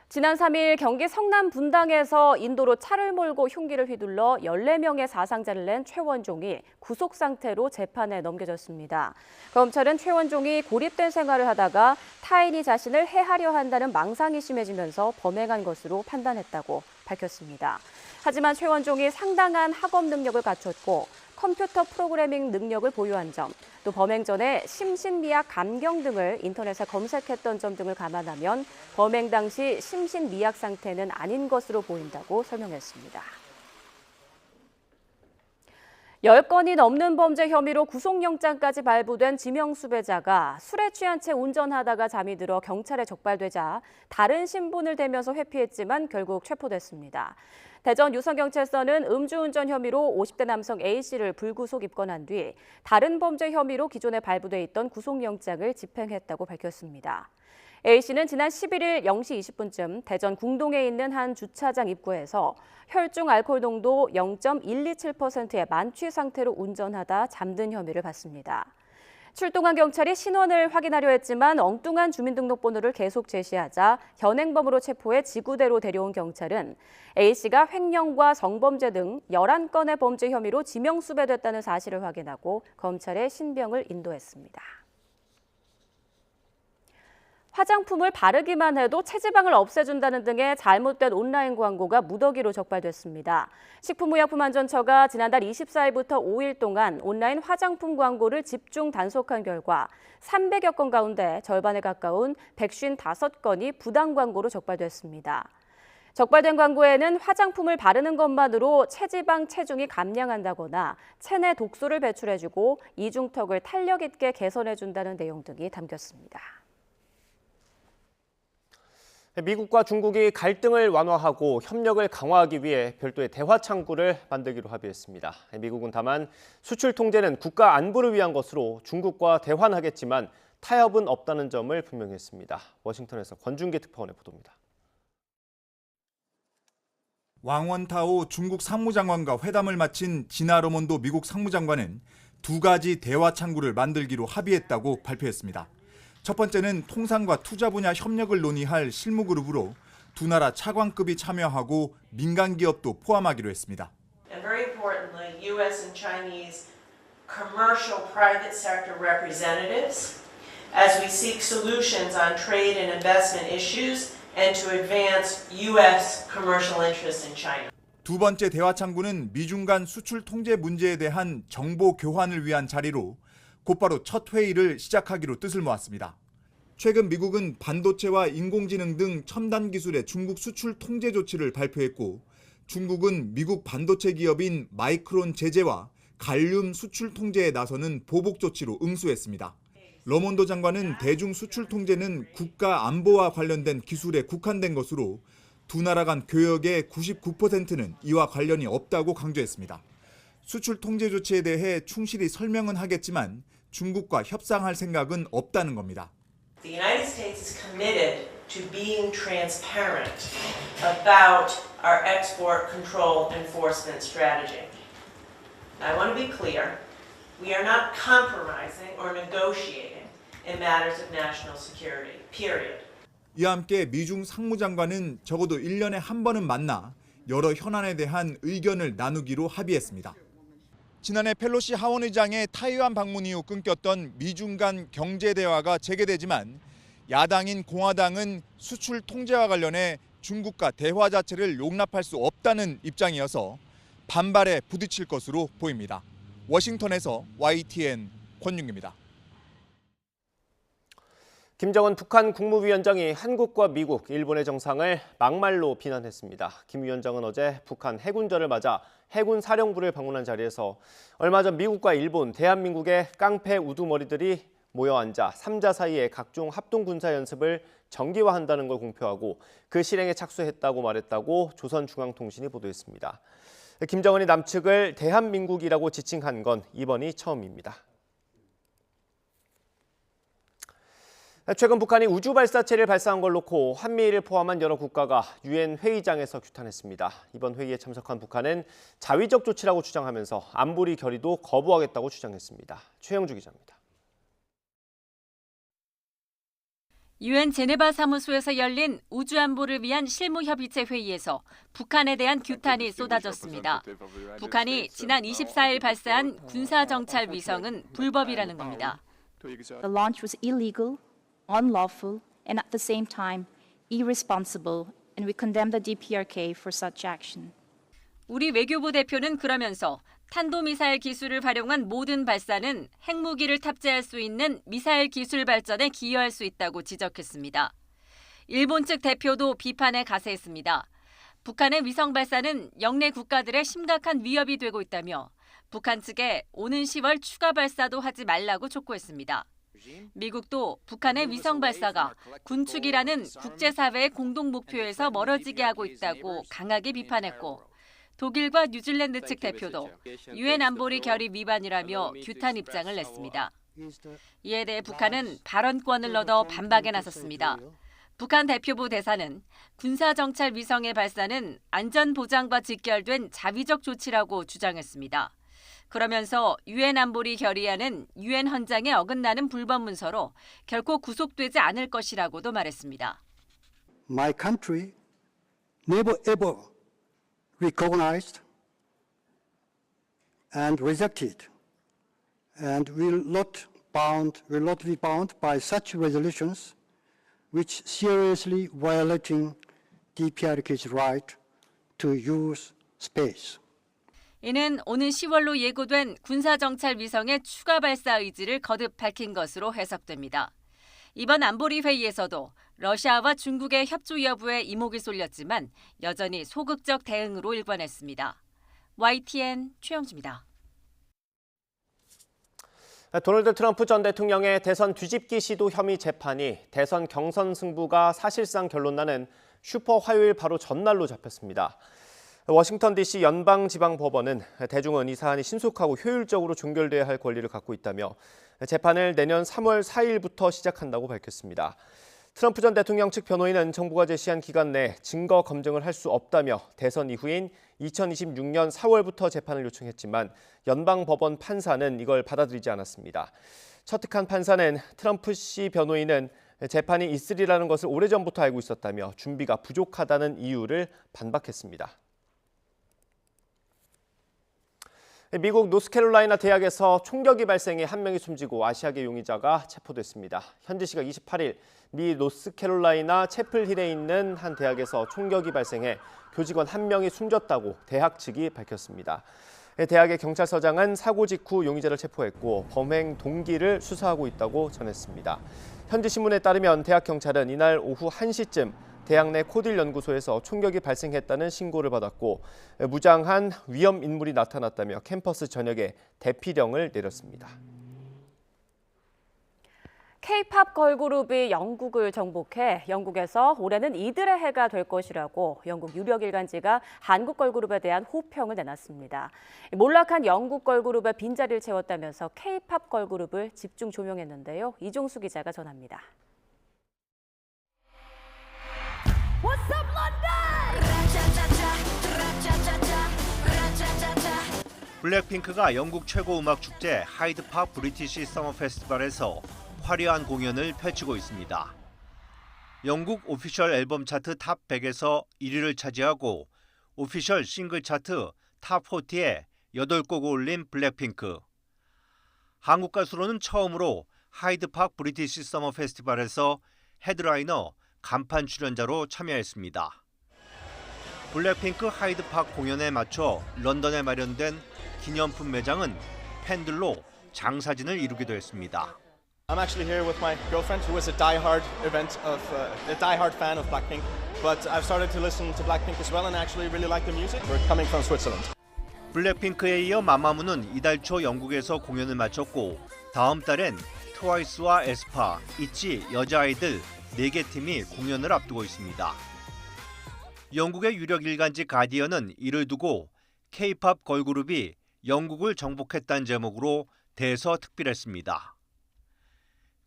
S2: 지난 3일 경기 성남 분당에서 인도로 차를 몰고 흉기를 휘둘러 14명의 사상자를 낸 최원종이 구속 상태로 재판에 넘겨졌습니다. 검찰은 최원종이 고립된 생활을 하다가 타인이 자신을 해하려 한다는 망상이 심해지면서 범행한 것으로 판단했다고 밝혔습니다. 하지만 최원종이 상당한 학업 능력을 갖췄고 컴퓨터 프로그래밍 능력을 보유한 점, 또 범행 전에 심신미약 감경 등을 인터넷에 검색했던 점 등을 감안하면 범행 당시 심신미약 상태는 아닌 것으로 보인다고 설명했습니다. 10건이 넘는 범죄 혐의로 구속영장까지 발부된 지명수배자가 술에 취한 채 운전하다가 잠이 들어 경찰에 적발되자 다른 신분을 대면서 회피했지만 결국 체포됐습니다. 대전 유성경찰서는 음주운전 혐의로 50대 남성 A씨를 불구속 입건한 뒤 다른 범죄 혐의로 기존에 발부돼 있던 구속영장을 집행했다고 밝혔습니다. A씨는 지난 11일 0시 20분쯤 대전 궁동에 있는 한 주차장 입구에서 혈중 알코올 농도 0.127%의 만취 상태로 운전하다 잠든 혐의를 받습니다. 출동한 경찰이 신원을 확인하려 했지만 엉뚱한 주민등록번호를 계속 제시하자 현행범으로 체포해 지구대로 데려온 경찰은 A씨가 횡령과 성범죄 등 11건의 범죄 혐의로 지명수배됐다는 사실을 확인하고 검찰에 신병을 인도했습니다. 화장품을 바르기만 해도 체지방을 없애준다는 등의 잘못된 온라인 광고가 무더기로 적발됐습니다. 식품의약품안전처가 지난달 24일부터 5일 동안 온라인 화장품 광고를 집중 단속한 결과 300여 건 가운데 절반에 가까운 155건이 부당 광고로 적발됐습니다. 적발된 광고에는 화장품을 바르는 것만으로 체지방 체중이 감량한다거나 체내 독소를 배출해주고 이중턱을 탄력 있게 개선해준다는 내용 등이 담겼습니다.
S1: 미국과 중국이 갈등을 완화하고 협력을 강화하기 위해 별도의 대화 창구를 만들기로 합의했습니다. 미국은 다만 수출 통제는 국가 안보를 위한 것으로 중국과 대화하겠지만 타협은 없다는 점을 분명히 했습니다. 워싱턴에서 권준기 특파원의 보도입니다.
S21: 왕원타오 중국 상무장관과 회담을 마친 지나 러몬도 미국 상무장관은 두 가지 대화 창구를 만들기로 합의했다고 발표했습니다. 첫 번째는 통상과 투자 분야 협력을 논의할 실무그룹으로 두 나라 차관급이 참여하고 민간 기업도 포함하기로 했습니다.
S4: And very importantly, U.S. and Chinese commercial private sector representatives as we seek solutions on trade and investment issues and to advance U.S. commercial interests in China.
S21: 두 번째 대화 창구는 미중 간 수출 통제 문제에 대한 정보 교환을 위한 자리로 곧바로 첫 회의를 시작하기로 뜻을 모았습니다. 최근 미국은 반도체와 인공지능 등 첨단 기술의 중국 수출 통제 조치를 발표했고 중국은 미국 반도체 기업인 마이크론 제재와 갈륨 수출 통제에 나서는 보복 조치로 응수했습니다. 러몬도 장관은 대중 수출 통제는 국가 안보와 관련된 기술에 국한된 것으로 두 나라 간 교역의 99%는 이와 관련이 없다고 강조했습니다. 수출 통제 조치에 대해 충실히 설명은 하겠지만 중국과 협상할 생각은 없다는 겁니다.
S4: The United States is committed to being transparent about our export control enforcement strategy. I want to be clear, we are not compromising or negotiating in matters of national security, period.
S21: 이와 함께 미중 상무장관은 적어도 1년에 한 번은 만나 여러 현안에 대한 의견을 나누기로 합의했습니다. 지난해 펠로시 하원의장의 타이완 방문 이후 끊겼던 미중 간 경제 대화가 재개되지만 야당인 공화당은 수출 통제와 관련해 중국과 대화 자체를 용납할 수 없다는 입장이어서 반발에 부딪힐 것으로 보입니다. 워싱턴에서 YTN 권윤기입니다.
S1: 김정은 북한 국무위원장이 한국과 미국, 일본의 정상을 막말로 비난했습니다. 김 위원장은 어제 북한 해군절을 맞아 해군 사령부를 방문한 자리에서 얼마 전 미국과 일본, 대한민국의 깡패 우두머리들이 모여 앉아 3자 사이에 각종 합동 군사 연습을 정기화한다는 걸 공표하고 그 실행에 착수했다고 말했다고 조선중앙통신이 보도했습니다. 김정은이 남측을 대한민국이라고 지칭한 건 이번이 처음입니다. 최근 북한이 우주 발사체를 발사한 걸 놓고 한미일을 포함한 여러 국가가 유엔 회의장에서 규탄했습니다. 이번 회의에 참석한 북한은 자위적 조치라고 주장하면서 안보리 결의도 거부하겠다고 주장했습니다. 최영주 기자입니다.
S22: 유엔 제네바 사무소에서 열린 우주안보를 위한 실무협의체 회의에서 북한에 대한 규탄이 쏟아졌습니다. 북한이 지난 24일 발사한 군사정찰 위성은 불법이라는 겁니다.
S23: The launch was illegal, unlawful, and at the same time irresponsible, and we condemn the DPRK for such action.
S22: 우리 외교부 대표는 그러면서 탄도미사일 기술을 활용한 모든 발사는 핵무기를 탑재할 수 있는 미사일 기술 발전에 기여할 수 있다고 지적했습니다. 일본 측 대표도 비판에 가세했습니다. 북한의 위성 발사는 영내 국가들의 심각한 위협이 되고 있다며 북한 측에 오는 10월 추가 발사도 하지 말라고 촉구했습니다. 미국도 북한의 위성 발사가 군축이라는 국제사회의 공동 목표에서 멀어지게 하고 있다고 강하게 비판했고 독일과 뉴질랜드 측 대표도 유엔 안보리 결의 위반이라며 규탄 입장을 냈습니다. 이에 대해 북한은 발언권을 얻어 반박에 나섰습니다. 북한 대표부 대사는 군사정찰 위성의 발사는 안전보장과 직결된 자위적 조치라고 주장했습니다. 그러면서 유엔 안보리 결의안은 유엔 헌장에 어긋나는 불법 문서로 결코 구속되지 않을 것이라고도 말했습니다.
S24: My country never ever recognized and rejected and will not be bound by such resolutions which seriously violating DPRK's right to use space.
S22: 이는 오는 10월로 예고된 군사정찰 위성의 추가 발사 의지를 거듭 밝힌 것으로 해석됩니다. 이번 안보리 회의에서도 러시아와 중국의 협조 여부에 이목이 쏠렸지만 여전히 소극적 대응으로 일관했습니다. YTN 최영주입니다.
S1: 도널드 트럼프 전 대통령의 대선 뒤집기 시도 혐의 재판이 대선 경선 승부가 사실상 결론나는 슈퍼 화요일 바로 전날로 잡혔습니다. 워싱턴 DC 연방지방법원은 대중은 이 사안이 신속하고 효율적으로 종결돼야 할 권리를 갖고 있다며 재판을 내년 3월 4일부터 시작한다고 밝혔습니다. 트럼프 전 대통령 측 변호인은 정부가 제시한 기간 내 증거 검증을 할 수 없다며 대선 이후인 2026년 4월부터 재판을 요청했지만 연방법원 판사는 이걸 받아들이지 않았습니다. 처특한 판사는 트럼프 씨 변호인은 재판이 있으리라는 것을 오래전부터 알고 있었다며 준비가 부족하다는 이유를 반박했습니다. 미국 노스캐롤라이나 대학에서 총격이 발생해 한 명이 숨지고 아시아계 용의자가 체포됐습니다. 현지 시각 28일 미 노스캐롤라이나 채플힐에 있는 한 대학에서 총격이 발생해 교직원 한 명이 숨졌다고 대학 측이 밝혔습니다. 대학의 경찰서장은 사고 직후 용의자를 체포했고 범행 동기를 수사하고 있다고 전했습니다. 현지 신문에 따르면 대학 경찰은 이날 오후 1시쯤 대학 내 코딜 연구소에서 총격이 발생했다는 신고를 받았고 무장한 위험 인물이 나타났다며 캠퍼스 전역에 대피령을 내렸습니다.
S2: K-팝 걸그룹이 영국을 정복해 영국에서 올해는 이들의 해가 될 것이라고 영국 유력 일간지가 한국 걸그룹에 대한 호평을 내놨습니다. 몰락한 영국 걸그룹의 빈자리를 채웠다면서 K-팝 걸그룹을 집중 조명했는데요. 이종수 기자가 전합니다.
S3: 블랙핑크가 영국 최고 음악 축제 하이드팝 브리티시 서머 페스티벌에서 화려한 공연을 펼치고 있습니다. 영국 오피셜 앨범 차트 탑 100에서 1위를 차지하고 오피셜 싱글 차트 탑 40에 8곡을 올린 블랙핑크. 한국 가수로는 처음으로 하이드팝 브리티시 서머 페스티벌에서 헤드라이너 간판 출연자로 참여했습니다. 블랙핑크 하이드팝 공연에 맞춰 런던에 마련된 기념품 매장은 팬들로 장사진을 이루기도 했습니다.
S5: I'm actually here with my girlfriend, who is a diehard fan of Blackpink. But I've started to listen to Blackpink as well, and I actually really like the music. We're coming from Switzerland.
S3: 블랙핑크에 이어 마마무는 이달 초 영국에서 공연을 마쳤고 다음 달엔 트와이스와 에스파, 있지, 여자아이들 4개 팀이 공연을 앞두고 있습니다. 영국의 유력 일간지 가디언은 이를 두고 K-팝 걸그룹이 영국을 정복했다는 제목으로 대서특필했습니다.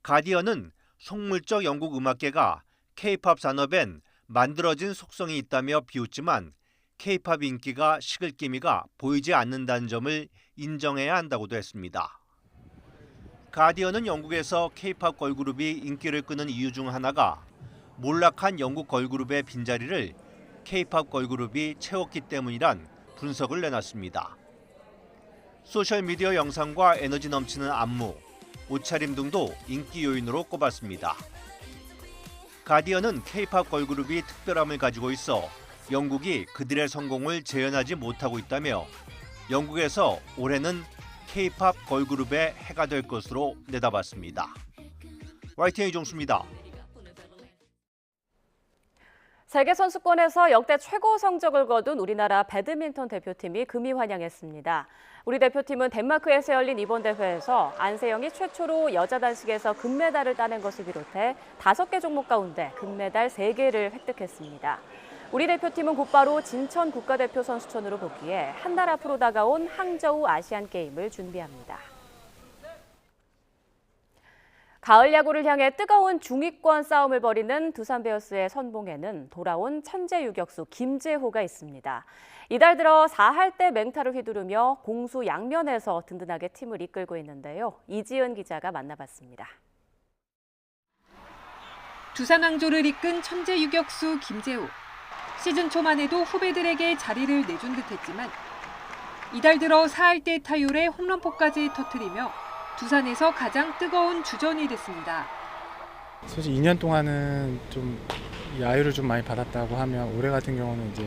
S3: 가디언은 속물적 영국 음악계가 K-팝 산업엔 만들어진 속성이 있다며 비웃지만 K-팝 인기가 식을 기미가 보이지 않는다는 점을 인정해야 한다고도 했습니다. 가디언은 영국에서 K-팝 걸그룹이 인기를 끄는 이유 중 하나가 몰락한 영국 걸그룹의 빈자리를 K-팝 걸그룹이 채웠기 때문이란 분석을 내놨습니다. 소셜미디어 영상과 에너지 넘치는 안무, 옷차림 등도 인기 요인으로 꼽았습니다. 가디언은 K-팝 걸그룹이 특별함을 가지고 있어 영국이 그들의 성공을 재현하지 못하고 있다며 영국에서 올해는 K-팝 걸그룹의 해가 될 것으로 내다봤습니다. YTN 이종수입니다.
S2: 세계선수권에서 역대 최고 성적을 거둔 우리나라 배드민턴 대표팀이 금이 환영했습니다. 우리 대표팀은 덴마크에서 열린 이번 대회에서 안세영이 최초로 여자 단식에서 금메달을 따낸 것을 비롯해 5개 종목 가운데 금메달 3개를 획득했습니다. 우리 대표팀은 곧바로 진천 국가대표 선수촌으로 복귀해 한 달 앞으로 다가온 항저우 아시안게임을 준비합니다. 가을 야구를 향해 뜨거운 중위권 싸움을 벌이는 두산 베어스의 선봉에는 돌아온 천재 유격수 김재호가 있습니다. 이달 들어 4할 때 맹타를 휘두르며 공수 양면에서 든든하게 팀을 이끌고 있는데요. 이지은 기자가 만나봤습니다.
S6: 두산 왕조를 이끈 천재 유격수 김재호. 시즌 초만 해도 후배들에게 자리를 내준 듯했지만 이달 들어 4할 때 타율에 홈런포까지 터뜨리며 두산에서 가장 뜨거운 주전이 됐습니다.
S7: 솔직히 2년 동안은 좀 야유를 좀 많이 받았다고 하면 올해 같은 경우는 이제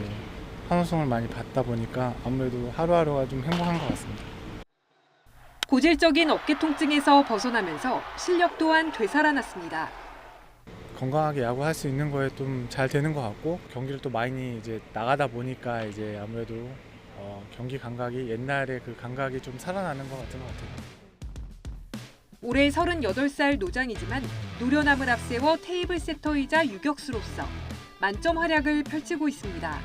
S7: 환호성을 많이 받다 보니까 아무래도 하루하루가 좀 행복한 것 같습니다.
S6: 고질적인 어깨 통증에서 벗어나면서 실력 또한 되살아났습니다.
S7: 건강하게 야구할 수 있는 거에 좀 잘 되는 것 같고 경기를 또 많이 이제 나가다 보니까 이제 아무래도 경기 감각이 옛날에 그 감각이 좀 살아나는 것 같은 것 같아요.
S6: 올해 38살 노장이지만 노련함을 앞세워 테이블 세터이자 유격수로서 만점 활약을 펼치고 있습니다.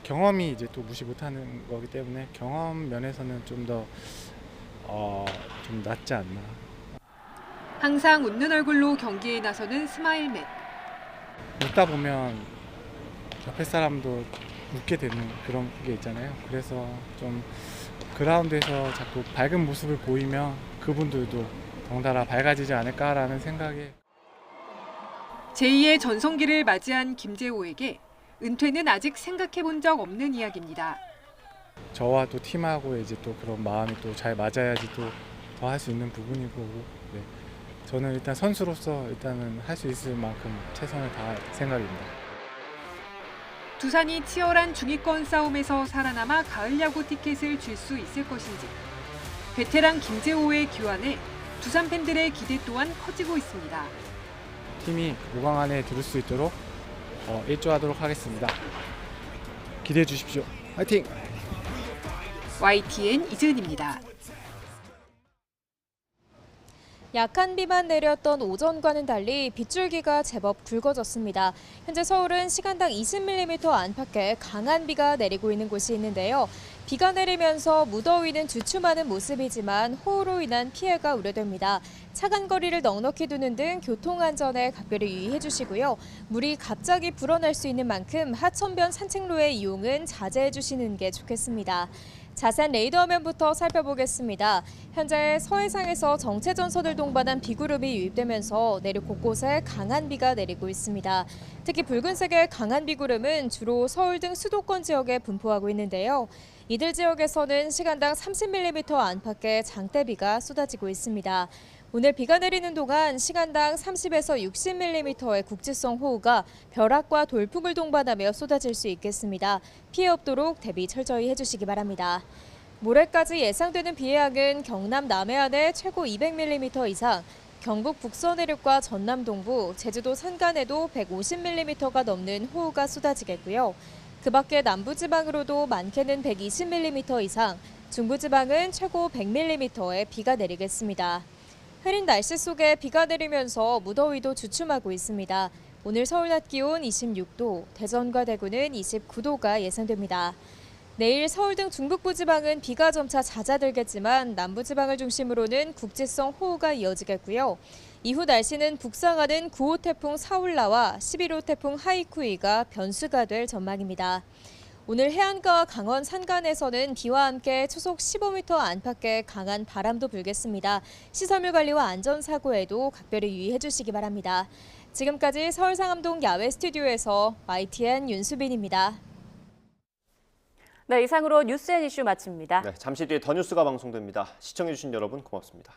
S7: 경험이 이제 또 무시 못하는 거기 때문에 경험 면에서는 좀 더 좀 낫지 않나.
S6: 항상 웃는 얼굴로 경기에 나서는 스마일맨.
S7: 웃다 보면 옆에 사람도 웃게 되는 그런 게 있잖아요. 그래서 좀 그라운드에서 자꾸 밝은 모습을 보이면 그분들도 덩달아 밝아지지 않을까라는 생각에.
S6: 제2의 전성기를 맞이한 김재호에게 은퇴는 아직 생각해 본 적 없는 이야기입니다.
S7: 저와 또 팀하고 이제 또 그런 마음이 또 잘 맞아야지 또 더 할 수 있는 부분이고, 네. 저는 일단 선수로서 일단은 할 수 있을 만큼 최선을 다할 생각입니다.
S6: 두산이 치열한 중위권 싸움에서 살아남아 가을 야구 티켓을 줄 수 있을 것인지, 베테랑 김재호의 교환에 두산 팬들의 기대 또한 커지고 있습니다.
S7: 팀이 5강 안에 들을 수 있도록 일조하도록 하겠습니다. 기대해 주십시오. 화이팅!
S6: YTN 이지은입니다.
S8: 약한 비만 내렸던 오전과는 달리 빗줄기가 제법 굵어졌습니다. 현재 서울은 시간당 20mm 안팎의 강한 비가 내리고 있는 곳이 있는데요. 비가 내리면서 무더위는 주춤하는 모습이지만 호우로 인한 피해가 우려됩니다. 차간 거리를 넉넉히 두는 등 교통안전에 각별히 유의해 주시고요. 물이 갑자기 불어날 수 있는 만큼 하천변 산책로의 이용은 자제해 주시는 게 좋겠습니다. 자세한 레이더 화면부터 살펴보겠습니다. 현재 서해상에서 정체전선을 동반한 비구름이 유입되면서 내륙 곳곳에 강한 비가 내리고 있습니다. 특히 붉은색의 강한 비구름은 주로 서울 등 수도권 지역에 분포하고 있는데요. 이들 지역에서는 시간당 30mm 안팎의 장대비가 쏟아지고 있습니다. 오늘 비가 내리는 동안 시간당 30에서 60mm의 국지성 호우가 벼락과 돌풍을 동반하며 쏟아질 수 있겠습니다. 피해 없도록 대비 철저히 해주시기 바랍니다. 모레까지 예상되는 비의 양은 경남 남해안에 최고 200mm 이상, 경북 북서 내륙과 전남 동부, 제주도 산간에도 150mm가 넘는 호우가 쏟아지겠고요. 그 밖에 남부지방으로도 많게는 120mm 이상, 중부지방은 최고 100mm의 비가 내리겠습니다. 흐린 날씨 속에 비가 내리면서 무더위도 주춤하고 있습니다. 오늘 서울 낮 기온 26도, 대전과 대구는 29도가 예상됩니다. 내일 서울 등 중북부 지방은 비가 점차 잦아들겠지만 남부지방을 중심으로는 국지성 호우가 이어지겠고요. 이후 날씨는 북상하는 9호 태풍 사울라와 11호 태풍 하이쿠이가 변수가 될 전망입니다. 오늘 해안가와 강원 산간에서는 비와 함께 초속 15m 안팎의 강한 바람도 불겠습니다. 시설물 관리와 안전사고에도 각별히 유의해 주시기 바랍니다. 지금까지 서울 상암동 야외 스튜디오에서 YTN 윤수빈입니다.
S2: 네, 이상으로 뉴스 앤 이슈 마칩니다.
S1: 네, 잠시 뒤에 더 뉴스가 방송됩니다. 시청해주신 여러분 고맙습니다.